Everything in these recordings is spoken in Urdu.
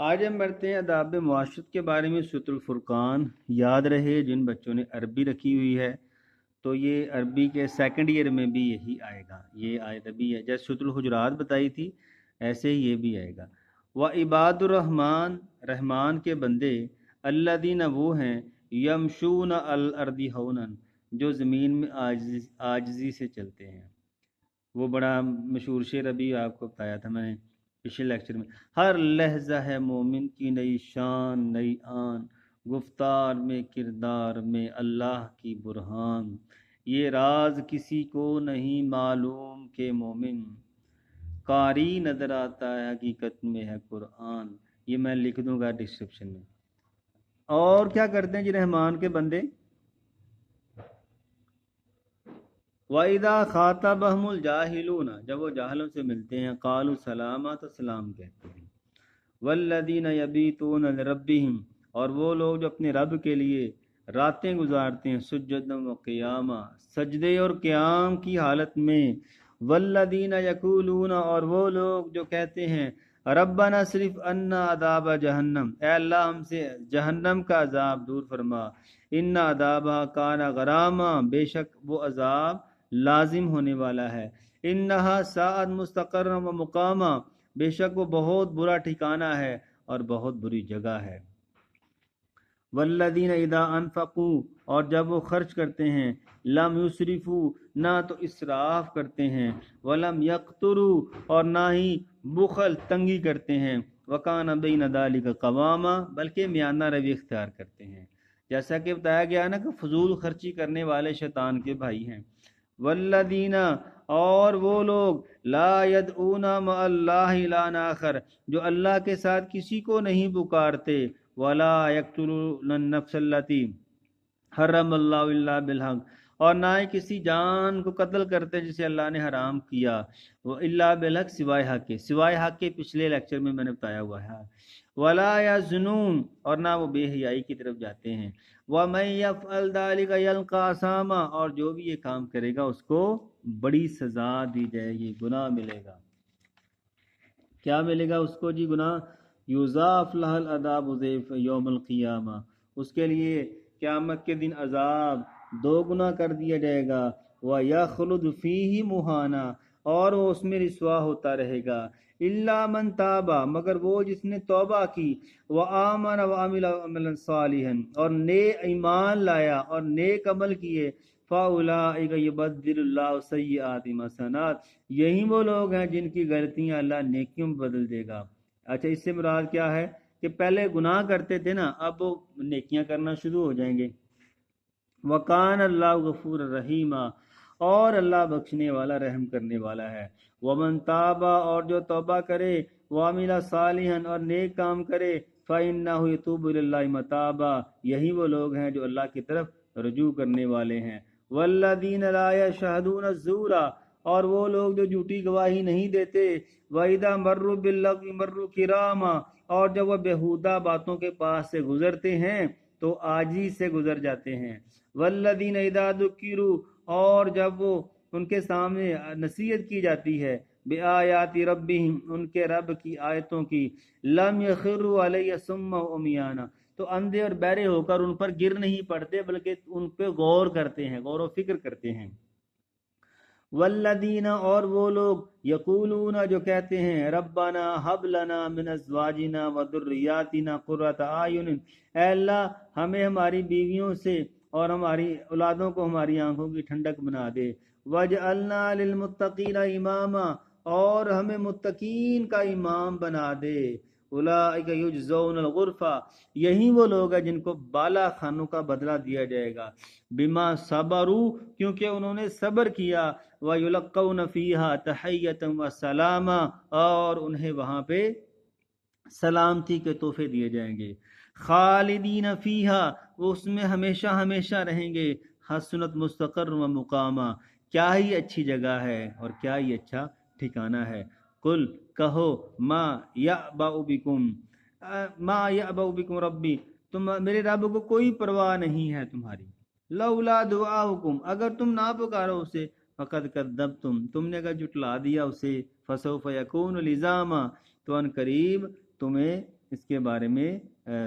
آج ہم پڑھتے ہیں آداب معاشرت کے بارے میں سورۃ الفرقان۔ یاد رہے جن بچوں نے عربی رکھی ہوئی ہے تو یہ عربی کے سیکنڈ ایئر میں بھی یہی آئے گا، یہ آیت بھی ہے جیسے سورۃ الحجرات بتائی تھی ایسے ہی یہ بھی آئے گا۔ وعباد الرحمن، رحمان کے بندے، الذین وہ ہیں، یمشون علی الارض ہونا، جو زمین میں عاجزی سے چلتے ہیں۔ وہ بڑا مشہور شعر ابھی آپ کو بتایا تھا میں نے پچھلے لیکچر میں۔ ہر لہجہ ہے مومن کی نئی شان نئی آن، گفتار میں کردار میں اللہ کی برہان، یہ راز کسی کو نہیں معلوم کہ مومن قاری نظر آتا ہے حقیقت میں ہے قرآن۔ یہ میں لکھ دوں گا ڈسکرپشن میں۔ اور کیا کرتے ہیں جی رحمان کے بندے؟ وَإِذَا خَاطَبَهُمُ الْجَاهِلُونَ، جب وہ جاہلوں سے ملتے ہیں، قالوا سلاما، تو سلام کہتے ہیں۔ وَالَّذِينَ يَبِيتُونَ لِرَبِّهِمْ، اور وہ لوگ جو اپنے رب کے لیے راتیں گزارتے ہیں، سجدا وقیاما، سجدے اور قیام کی حالت میں۔ وَالَّذِينَ يَقُولُونَ، اور وہ لوگ جو کہتے ہیں، ربنا صرف عنا عذاب جہنم، اے اللہ ہم سے جہنم کا عذاب دور فرما۔ ان عذابہ کان غراما، بے شک وہ عذاب لازم ہونے والا ہے۔ انہا ساعت مستقرا و مقاما، بے شک وہ بہت برا ٹھکانہ ہے اور بہت بری جگہ ہے۔ والذین اذا انفقوا، اور جب وہ خرچ کرتے ہیں، لم یسرفوا، نہ تو اسراف کرتے ہیں، ولم یقتروا، اور نہ ہی بخل تنگی کرتے ہیں، وکان بین ذلک قواما، بلکہ میانہ روی اختیار کرتے ہیں۔ جیسا کہ بتایا گیا نا کہ فضول خرچی کرنے والے شیطان کے بھائی ہیں۔ والذین، اور وہ لوگ، لا یدعون مع اللہ الہا آخر، جو اللہ کے ساتھ کسی کو نہیں پکارتے، ولا یقتلون النفس التی حرم اللہ الا بالحق، اور نہ ہی کسی جان کو قتل کرتے جسے اللہ نے حرام کیا، وہ الا بالحق، سوائے حق کے، سوائے حق کے پچھلے لیکچر میں نے بتایا ہوا ہے۔ ولا یزنون، اور نہ وہ بے حیائی کی طرف جاتے ہیں۔ وَمَن يَفْعَلْ ذَلِكَ يَلْقَ أَثَامًا، اور جو بھی یہ کام کرے گا اس کو بڑی سزا دی جائے گی، گناہ ملے گا۔ کیا ملے گا اس کو جی؟ گناہ۔ یضاعف لہ العذاب ضعف یوم القیامہ، اس کے لیے قیامت کے دن عذاب دو گنا کر دیا جائے گا۔ وَيَخْلُدْ فِيهِ مُهَانًا، اور وہ اس میں رسوا ہوتا رہے گا۔ الا من تاب، مگر وہ جس نے توبہ کی، وآمن وعمل عملا صالحا، اور نیک ایمان لایا اور نیک عمل کیے، فاولئک یبدل اللہ سیئاتہم حسنات، یہی وہ لوگ ہیں جن کی غلطیاں اللہ نیکیوں میں بدل دے گا۔ اچھا، اس سے مراد کیا ہے کہ پہلے گناہ کرتے تھے نا، اب وہ نیکیاں کرنا شروع ہو جائیں گے۔ وکان اللہ غفور الرحیم، اور اللہ بخشنے والا رحم کرنے والا ہے۔ ومن تابا، اور جو توبہ کرے، وعمل صالحا، اور نیک کام کرے، فإنہ یتوب الی اللہ متابا، یہی وہ لوگ ہیں جو اللہ کی طرف رجوع کرنے والے ہیں۔ والذین لا یشہدون الزور، اور وہ لوگ جو جھوٹی گواہی نہیں دیتے، وَإِذَا مَرُّوا بِاللَّغْوِ مَرُّوا کِرَامًا، اور جب وہ بیہودہ باتوں کے پاس سے گزرتے ہیں تو عاجزی سے گزر جاتے ہیں۔ والذین اذا ذکروا، اور جب وہ ان کے سامنے نصیحت کی جاتی ہے، بآیات ربہم، ان کے رب کی آیتوں کی، لم یخروا علیہ صما وعمیانا، تو اندھے اور بہرے ہو کر ان پر گر نہیں پڑتے بلکہ ان پہ غور کرتے ہیں، غور و فکر کرتے ہیں۔ والذین، اور وہ لوگ، یقولون، جو کہتے ہیں، ربنا ہب لنا من ازواجنا وذریاتنا قرۃ اعین، اے اللہ ہمیں ہماری بیویوں سے اور ہماری اولادوں کو ہماری آنکھوں کی ٹھنڈک بنا دے، وجعلنا للمتقین اماما، اور ہمیں متقین کا امام بنا دے۔ اولئک یجزون الغرفہ، یہی وہ لوگ ہیں جن کو بالا خانوں کا بدلہ دیا جائے گا، بما صبروا، کیونکہ انہوں نے صبر کیا، وَيُلَقَّوْنَ فِيهَا تَحِيَّةً وَسَلَامًا، اور انہیں وہاں پہ سلامتی کے تحفے دیے جائیں گے۔ خالدین فیہا، وہ اس میں ہمیشہ ہمیشہ رہیں گے۔ حسنت مستقر و مقامہ، کیا ہی اچھی جگہ ہے اور کیا ہی اچھا ٹھکانہ ہے۔ قل، کہو، ما یعبأ بکم ربی، میرے رب کو کوئی پرواہ نہیں ہے تمہاری۔ لولا دعاؤکم، اگر تم نہ پکارو اسے، فقد کذبتم، تم نے اگر جھٹلا دیا اسے، فسوف یکون لزاما، تو ان قریب تمہیں اس کے بارے میں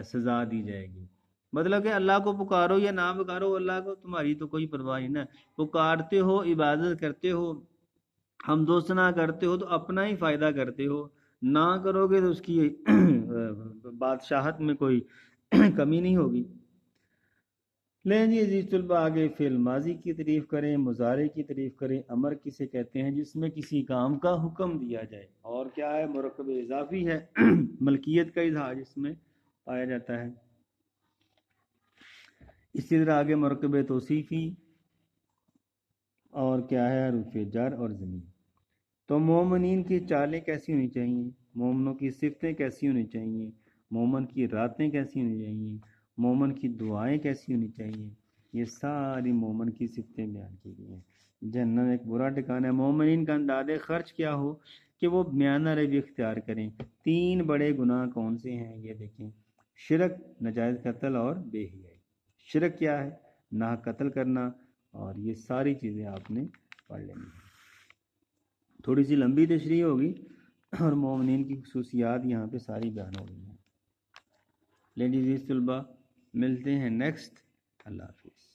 سزا دی جائے گی۔ مطلب کہ اللہ کو پکارو یا نہ پکارو اللہ کو، تمہاری تو کوئی پرواہ نہیں نا، پکارتے ہو، عبادت کرتے ہو، حمد و ثنا کرتے ہو تو اپنا ہی فائدہ کرتے ہو، نہ کرو گے تو اس کی بادشاہت میں کوئی کمی نہیں ہوگی۔ لیں جی عزیز طلبہ، آگے فعل ماضی کی تعریف کریں، مضارع کی تعریف کریں۔ امر کسے کہتے ہیں؟ جس میں کسی کام کا حکم دیا جائے، اور کیا ہے؟ مرکب اضافی ہے، ملکیت کا اظہار اس میں پایا جاتا ہے۔ اسی طرح آگے مرکب توصیفی، اور کیا ہے؟ حروف جر اور ضمیر۔ تو مومنین کی چالیں کیسی ہونی چاہیے، مومنوں کی صفتیں کیسی ہونی چاہیے، مومن کی راتیں کیسی ہونی چاہیے، مومن کی دعائیں کیسی ہونی چاہیے، یہ ساری مومن کی صفتیں بیان کی گئی ہیں۔ جہنم ایک برا ٹھکانہ ہے۔ مومنین کا انداز خرچ کیا ہو کہ وہ میانہ روی اختیار کریں۔ 3 بڑے گناہ کون سے ہیں؟ یہ دیکھیں، شرک، ناجائز قتل اور بے حیائی۔ شرک کیا ہے؟ ناحق قتل کرنا، اور یہ ساری چیزیں آپ نے پڑھ لینی ہیں۔ تھوڑی سی لمبی تشریح ہوگی، اور مومنین کی خصوصیات یہاں پہ ساری بیان ہو گئی ہیں۔ لیڈیز طلبہ، ملتے ہیں نیکسٹ۔ اللہ حافظ۔